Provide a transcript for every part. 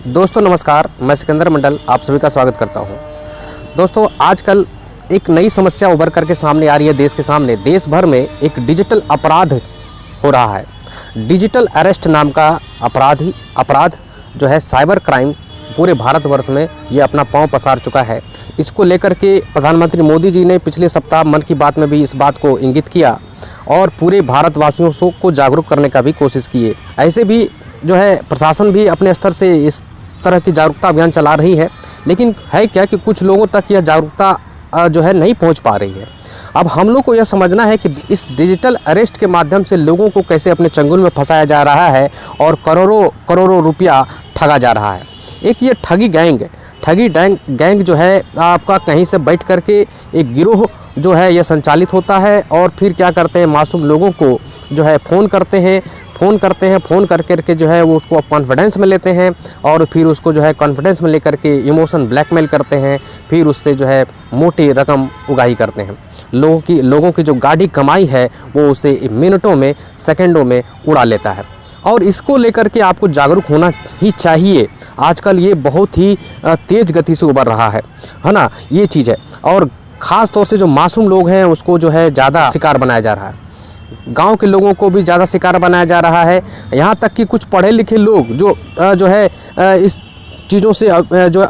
दोस्तों नमस्कार, मैं सिकंदर मंडल आप सभी का स्वागत करता हूं। दोस्तों आजकल एक नई समस्या उभर करके सामने आ रही है देश के सामने। देश भर में एक डिजिटल अपराध हो रहा है। डिजिटल अरेस्ट नाम का अपराध जो है साइबर क्राइम पूरे भारतवर्ष में ये अपना पांव पसार चुका है। इसको लेकर के प्रधानमंत्री मोदी जी ने पिछले सप्ताह मन की बात में भी इस बात को इंगित किया और पूरे भारतवासियों को जागरूक करने का भी कोशिश किए। ऐसे भी जो है प्रशासन भी अपने स्तर से इस तरह की जागरूकता अभियान चला रही है, लेकिन है क्या कि कुछ लोगों तक यह जागरूकता जो है नहीं पहुंच पा रही है। अब हम लोग को यह समझना है कि इस डिजिटल अरेस्ट के माध्यम से लोगों को कैसे अपने चंगुल में फंसाया जा रहा है और करोड़ों रुपया ठगा जा रहा है। एक ये ठगी गैंग जो है आपका कहीं से बैठ करके एक गिरोह जो है यह संचालित होता है और फिर क्या करते हैं, मासूम लोगों को जो है फ़ोन करके जो है वो उसको कॉन्फिडेंस में लेते हैं और फिर उसको जो है कॉन्फिडेंस में लेकर के इमोशन ब्लैकमेल करते हैं। फिर उससे जो है मोटी रकम उगाही करते हैं। लोगों की जो गाढ़ी कमाई है वो उसे मिनटों में सेकंडों में उड़ा लेता है और इसको लेकर के आपको जागरूक होना ही चाहिए। आजकल ये बहुत ही तेज़ गति से उभर रहा है ना, ये चीज़ है। और ख़ास तौर से जो मासूम लोग हैं उसको जो है ज़्यादा शिकार बनाया जा रहा है। गांव के लोगों को भी ज़्यादा शिकार बनाया जा रहा है। यहाँ तक कि कुछ पढ़े लिखे लोग जो है इस चीज़ों से जो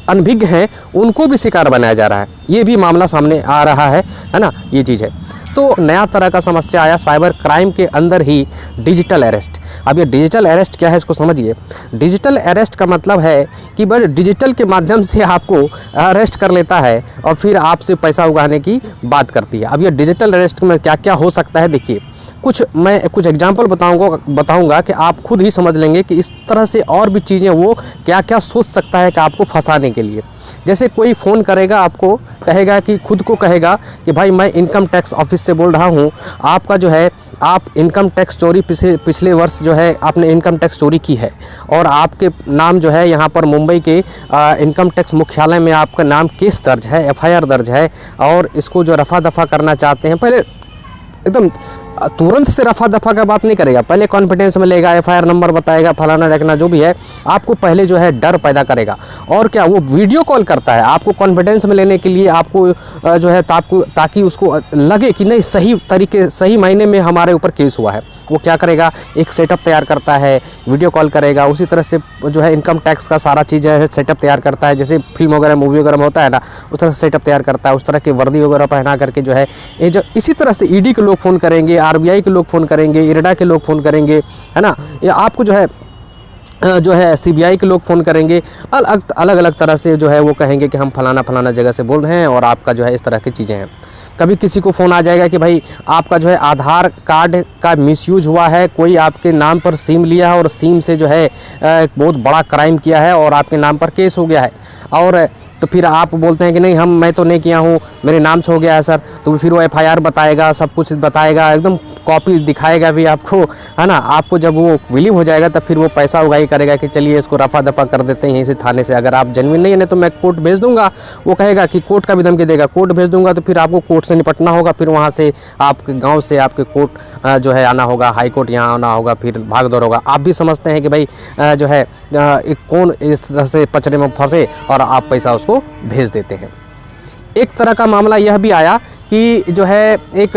अनभिज्ञ हैं उनको भी शिकार बनाया जा रहा है। ये भी मामला सामने आ रहा है ना, ये चीज़ है। तो नया तरह का समस्या आया साइबर क्राइम के अंदर ही डिजिटल अरेस्ट। अब ये डिजिटल अरेस्ट क्या है इसको समझिए। डिजिटल अरेस्ट का मतलब है कि बस डिजिटल के माध्यम से आपको अरेस्ट कर लेता है और फिर आपसे पैसा उगाने की बात करती है। अब ये डिजिटल अरेस्ट में क्या क्या हो सकता है देखिए, मैं कुछ एग्जांपल बताऊंगा कि आप खुद ही समझ लेंगे कि इस तरह से और भी चीज़ें वो क्या क्या सोच सकता है कि आपको फंसाने के लिए। जैसे कोई फ़ोन करेगा, आपको कहेगा कि खुद को कहेगा कि भाई मैं इनकम टैक्स ऑफिस से बोल रहा हूँ, आपका जो है आप इनकम टैक्स चोरी पिछले वर्ष जो है आपने इनकम टैक्स चोरी की है और आपके नाम जो है यहाँ पर मुंबई के इनकम टैक्स मुख्यालय में आपका नाम केस दर्ज है, FIR दर्ज है और इसको जो रफा दफा करना चाहते हैं। पहले एकदम तुरंत से रफा दफा का बात नहीं करेगा, पहले कॉन्फिडेंस में लेगा, FIR नंबर बताएगा, फलाना रखना जो भी है, आपको पहले जो है डर पैदा करेगा। और क्या वो वीडियो कॉल करता है आपको कॉन्फिडेंस में लेने के लिए, आपको जो है ताकि उसको लगे कि नहीं सही मायने में हमारे ऊपर केस हुआ है। वो क्या करेगा, एक सेटअप तैयार करता है, वीडियो कॉल करेगा, उसी तरह से जो है इनकम टैक्स का सारा चीज़ है सेटअप तैयार करता है। जैसे फिल्म वगैरह मूवी वगैरह में होता है ना, उस तरह से सेटअप तैयार करता है, उस तरह की वर्दी वगैरह पहना करके जो है ये जो इसी तरह से ED के लोग फ़ोन करेंगे, RBI के लोग फ़ोन करेंगे, इरडा के लोग फ़ोन करेंगे, है ना, या आपको जो है CBI के लोग फ़ोन करेंगे। अलग अलग तरह से जो है वो कहेंगे कि हम फलाना जगह से बोल रहे हैं और आपका जो है इस तरह की चीज़ें हैं। कभी किसी को फ़ोन आ जाएगा कि भाई आपका जो है आधार कार्ड का मिसयूज हुआ है, कोई आपके नाम पर सिम लिया है और सिम से जो है एक बहुत बड़ा क्राइम किया है और आपके नाम पर केस हो गया है। और तो फिर आप बोलते हैं कि नहीं मैं तो नहीं किया हूँ, मेरे नाम से हो गया है सर। तो फिर वो FIR बताएगा, सब कुछ बताएगा, एकदम कॉपी दिखाएगा भी आपको, है ना। आपको जब वो बिलीव हो जाएगा तब फिर वो पैसा उगाही करेगा कि चलिए इसको रफा दफा कर देते हैं यहीं से थाने से, अगर आप जेन्युइन नहीं है तो मैं कोर्ट भेज दूंगा। वो कहेगा कि कोर्ट का भी धमकी देगा, कोर्ट भेज दूंगा, तो फिर आपको कोर्ट से निपटना होगा। फिर वहाँ से आपके गाँव से आपके कोर्ट जो है आना होगा, हाई कोर्ट यहाँ आना होगा, फिर भाग दौड़ होगा। आप भी समझते हैं कि भाई जो है कौन इस तरह से पचड़े में फंसे और आप पैसा उसको भेज देते हैं। एक तरह का मामला यह भी आया कि जो है एक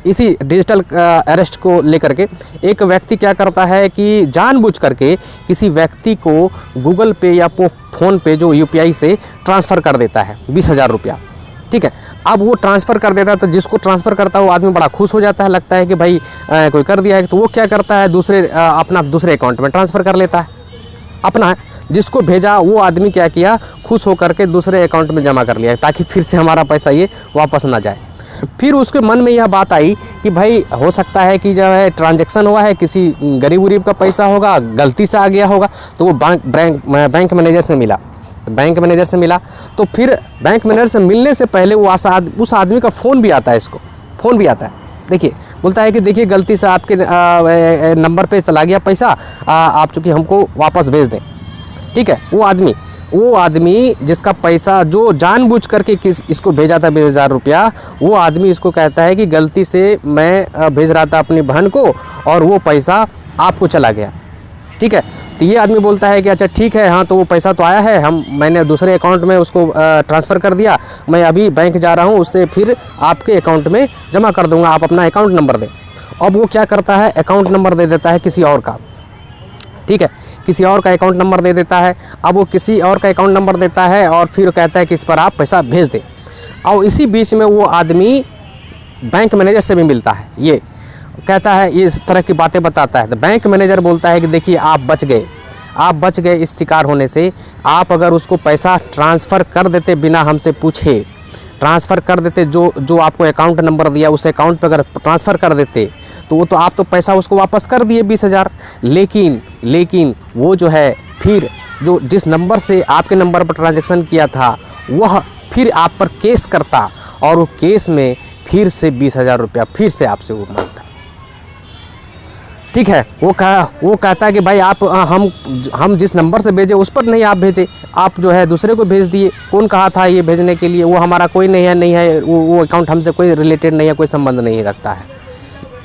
इसी डिजिटल अरेस्ट को लेकर के एक व्यक्ति क्या करता है कि जानबूझ करके किसी व्यक्ति को गूगल पे या फ़ोन पे जो UPI से ट्रांसफ़र कर देता है 20,000 रुपया। ठीक है, अब वो ट्रांसफ़र कर देता है तो जिसको ट्रांसफ़र करता है वो आदमी बड़ा खुश हो जाता है, लगता है कि भाई कोई कर दिया है। तो वो क्या करता है अपना दूसरे अकाउंट में ट्रांसफ़र कर लेता है। अपना जिसको भेजा वो आदमी क्या किया, खुश होकर के दूसरे अकाउंट में जमा कर लिया ताकि फिर से हमारा पैसा ये वापस ना जाए। फिर उसके मन में यह बात आई कि भाई हो सकता है कि जो है ट्रांजैक्शन हुआ है, किसी गरीब का पैसा होगा, गलती से आ गया होगा। तो वो बैंक मैनेजर से मिला। तो फिर बैंक मैनेजर से मिलने से पहले वो उस आदमी का फ़ोन भी आता है। देखिए, बोलता है कि देखिए गलती से आपके नंबर पे चला गया पैसा, आप चूँकि हमको वापस भेज दें। ठीक है, वो आदमी जिसका पैसा जो जानबूझ करके इसको भेजा था 20,000 रुपया, वो आदमी इसको कहता है कि गलती से मैं भेज रहा था अपनी बहन को और वो पैसा आपको चला गया। ठीक है, तो ये आदमी बोलता है कि अच्छा ठीक है, हाँ तो वो पैसा तो आया है, मैंने दूसरे अकाउंट में उसको ट्रांसफ़र कर दिया, मैं अभी बैंक जा रहा हूँ, उससे फिर आपके अकाउंट में जमा कर दूँगा, आप अपना अकाउंट नंबर दें। अब वो क्या करता है, अकाउंट नंबर दे देता है किसी और का, ठीक है, किसी और का अकाउंट नंबर दे देता है। अब वो किसी और का अकाउंट नंबर देता है और फिर कहता है कि इस पर आप पैसा भेज दें। और इसी बीच में वो आदमी बैंक मैनेजर से भी मिलता है, ये कहता है, इस तरह की बातें बताता है। तो बैंक मैनेजर बोलता है कि देखिए आप बच गए इस शिकार होने से। आप अगर उसको पैसा ट्रांसफ़र कर देते बिना हमसे पूछे, ट्रांसफ़र कर देते, जो आपको अकाउंट नंबर दिया उस अकाउंट पर अगर ट्रांसफ़र कर देते तो वो तो आप तो पैसा उसको वापस कर दिए 20,000। लेकिन वो जो है फिर जिस नंबर से आपके नंबर पर ट्रांजैक्शन किया था वह फिर आप पर केस करता और वो केस में फिर से 20,000 रुपया फिर से आपसे वो मांगता, ठीक है। वो कहता है कि भाई आप हम जिस नंबर से भेजे उस पर नहीं आप भेजे, आप जो है दूसरे को भेज दिए। कौन कहा था ये भेजने के लिए, वो हमारा कोई नहीं है, वो अकाउंट हमसे कोई रिलेटेड नहीं है, कोई संबंध नहीं रखता है।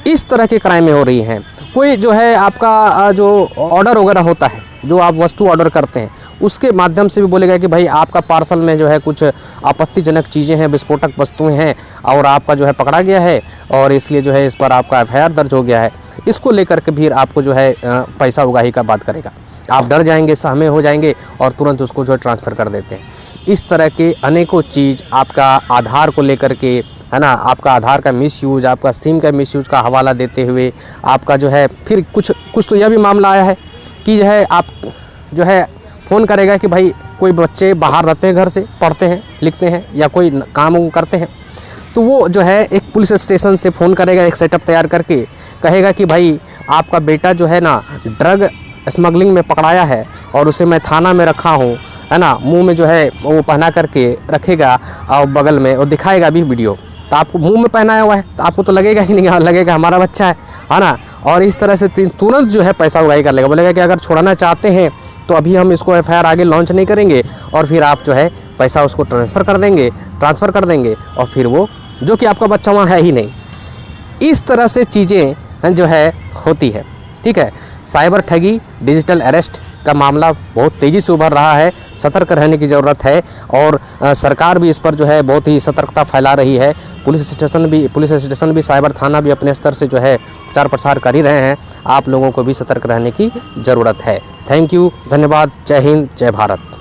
इस तरह के क्राइमें हो रही हैं। कोई जो है आपका जो ऑर्डर वगैरह होता है, जो आप वस्तु ऑर्डर करते हैं, उसके माध्यम से भी बोलेगा कि भाई आपका पार्सल में जो है कुछ आपत्तिजनक चीज़ें हैं, विस्फोटक वस्तुएं हैं और आपका जो है पकड़ा गया है और इसलिए जो है इस पर आपका FIR दर्ज हो गया है। इसको लेकर के भी आपको जो है पैसा उगाही का बात करेगा। आप डर जाएंगे, सहमे हो जाएंगे और तुरंत उसको जो है ट्रांसफ़र कर देते हैं। इस तरह के अनेकों चीज़ आपका आधार को लेकर के, है ना, आपका आधार का मिसयूज, आपका सिम का मिसयूज का हवाला देते हुए आपका जो है फिर कुछ तो यह भी मामला आया है कि जो है आप जो है फ़ोन करेगा कि भाई कोई बच्चे बाहर रहते हैं, घर से पढ़ते हैं, लिखते हैं या कोई काम करते हैं, तो वो जो है एक पुलिस स्टेशन से फ़ोन करेगा, एक सेटअप तैयार करके कहेगा कि भाई आपका बेटा जो है ना ड्रग स्मगलिंग में पकड़ाया है और उसे मैं थाना में रखा हूँ, है ना, मुंह में जो है वो पहना करके रखेगा और बगल में और दिखाएगा भी वीडियो। तो आपको मुंह में पहनाया हुआ है तो आपको तो लगेगा ही नहीं, लगेगा हमारा बच्चा है ना। और इस तरह से तुरंत जो है पैसा उगाही कर लेगा, बोलेगा कि अगर छुड़ाना चाहते हैं तो अभी हम इसको FIR आगे लॉन्च नहीं करेंगे और फिर आप जो है पैसा उसको ट्रांसफ़र कर देंगे और फिर वो जो कि आपका बच्चा वहाँ है ही नहीं। इस तरह से चीज़ें जो है होती है, ठीक है। साइबर ठगी, डिजिटल अरेस्ट का मामला बहुत तेज़ी से उभर रहा है, सतर्क रहने की ज़रूरत है और सरकार भी इस पर जो है बहुत ही सतर्कता फैला रही है। पुलिस स्टेशन भी साइबर थाना भी अपने स्तर से जो है प्रचार प्रसार कर ही रहे हैं। आप लोगों को भी सतर्क रहने की ज़रूरत है। थैंक यू, धन्यवाद, जय हिंद, जय भारत।